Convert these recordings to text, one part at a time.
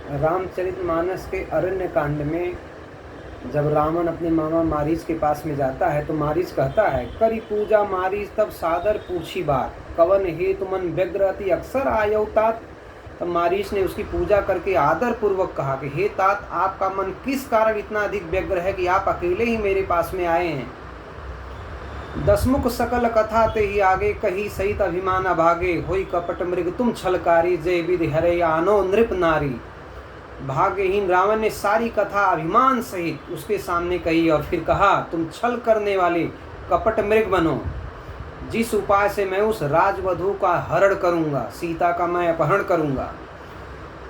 रामचरितमानस के अरण्य कांड में जब रावण अपने मामा मारीच के पास में जाता है तो मारीच कहता है, करी पूजा मारीच तब सादर पूछी बात, कवन हेतु मन व्यग्र अति अक्सर आयो तात। तब मारीच ने उसकी पूजा करके आदर पूर्वक कहा कि हे तात, आपका मन किस कारण इतना अधिक व्यग्र है कि आप अकेले ही मेरे पास में आए हैं। दसमुख सकल कथा ते ही आगे, कही सहित अभिमान अभागे, होई कपट मृग तुम छलकारी, जय विधि हरे आनो नृप नारी। भाग्यहीन रावण ने सारी कथा अभिमान सहित उसके सामने कही और फिर कहा, तुम छल करने वाले कपट मृग बनो। जिस उपाय से मैं उस राजवधू का हरण करूंगा, सीता का मैं अपहरण करूंगा।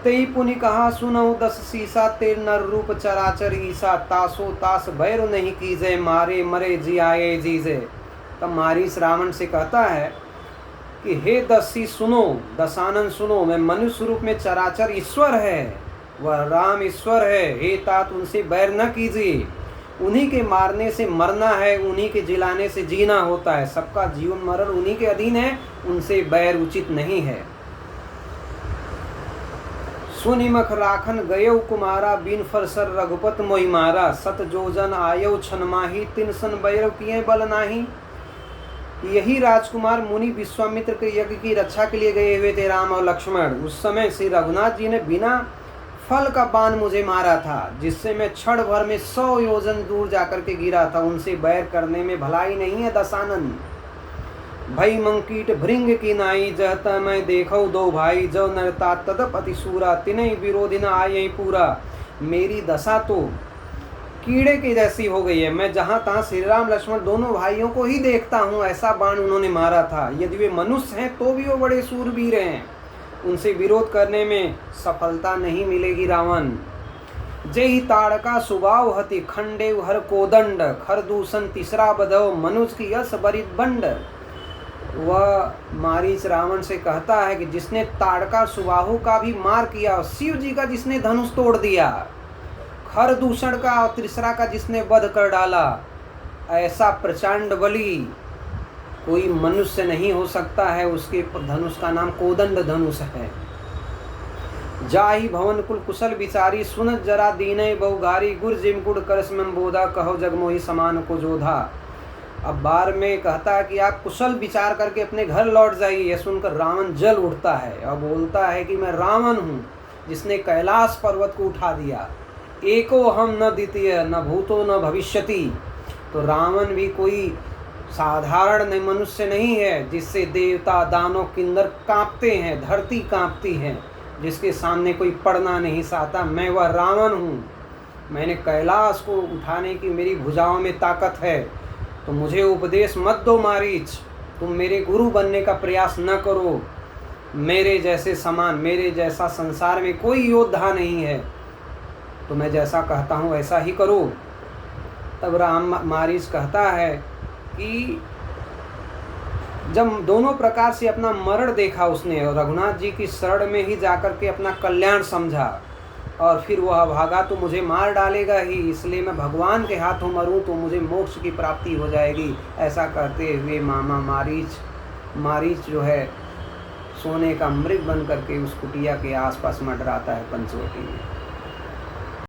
तेई पुनि कहा, सुनऊ 10 सीसा, तेर नर रूप चराचर ईसा, तासो तास भैर नहीं कीजे, मारे मरे जियाए जीजे। तब मारीच रावण से कहता है कि हे दसी सुनो, दशानन सुनो, मैं मनुष्य रूप में चराचर ईश्वर है, वह राम ईश्वर है। हे तात, उनसे बैर न कीजिए, उन्हीं के मारने से मरना है, उन्हीं के जिलाने से जीना होता है, सबका जीवन मरण उन्हीं के अधीन है, उनसे बैर उचित नहीं है। सुनिमख राखन गयो कुमारा, बिन फरसर रघुपत मोहि मारा, सत जोजन आयो छन माही, तिन सन बैरव किए बल नाही। यही राजकुमार मुनि विश्वामित्र के यज्ञ की रक्षा के लिए गए हुए थे, राम और लक्ष्मण। उस समय श्री रघुनाथ जी ने बिना फल का बाण मुझे मारा था, जिससे मैं क्षण भर में 100 योजन दूर जाकर के गिरा था। उनसे बैर करने में भलाई नहीं है दशानन। भई मंकीट भृंग की नाई, जहत मैं देखो दो भाई, जो नरता तदप अति सूरा, तिनई विरोधी न आये पूरा। मेरी दशा तो कीड़े की जैसी हो गई है, मैं जहाँ तहाँ श्री राम लक्ष्मण दोनों भाइयों को ही देखता हूँ, ऐसा बाण उन्होंने मारा था। यदि वे मनुष्य हैं तो भी वो बड़े सूरवीर हैं, उनसे विरोध करने में सफलता नहीं मिलेगी रावण। जय ताड़का सुबाव हति, खंडे हर कोदंड, खरदूषण तीसरा बधव, मनुज की यश बरित बंड। वह मारीच रावण से कहता है कि जिसने ताड़का सुबाहु का भी मार किया, और शिव जी का जिसने धनुष तोड़ दिया, खरदूषण का और तीसरा का जिसने वध कर डाला, ऐसा प्रचंड बली कोई मनुष्य नहीं हो सकता है। उसके धनुष का नाम कोदंड धनुष है। जाहि भवन कुल कुशल विचारी, सुनत जरा दीनय बहुगारी, गुर जिम गुड़ करस में बोधा, कहो जगमोहि समान को जोधा। अब बार में कहता है कि आप कुशल विचार करके अपने घर लौट जाइए। यह सुनकर रावण जल उठता है और बोलता है कि मैं रावण हूँ, जिसने कैलाश पर्वत को उठा दिया। एको हम न द्वितीय, न भूतो न भविष्यति। तो रावण भी कोई साधारण मनुष्य नहीं है, जिससे देवता दानव किन्नर कांपते हैं, धरती कांपती है, जिसके सामने कोई पड़ना नहीं चाहता। मैं वह रावण हूँ, मैंने कैलाश को उठाने की मेरी भुजाओं में ताकत है। तो मुझे उपदेश मत दो मारीच, तुम मेरे गुरु बनने का प्रयास न करो। मेरे जैसे समान, मेरे जैसा संसार में कोई योद्धा नहीं है, तो मैं जैसा कहता हूँ वैसा ही करो। तब मारीच कहता है कि जब दोनों प्रकार से अपना मरण देखा उसने, और रघुनाथ जी की शरण में ही जाकर के अपना कल्याण समझा, और फिर वह भागा तो मुझे मार डालेगा ही, इसलिए मैं भगवान के हाथों मरूं तो मुझे मोक्ष की प्राप्ति हो जाएगी। ऐसा कहते हुए मामा मारीच जो है सोने का मृग बन करके उस कुटिया के आसपास मंडराता है पंचवटी में।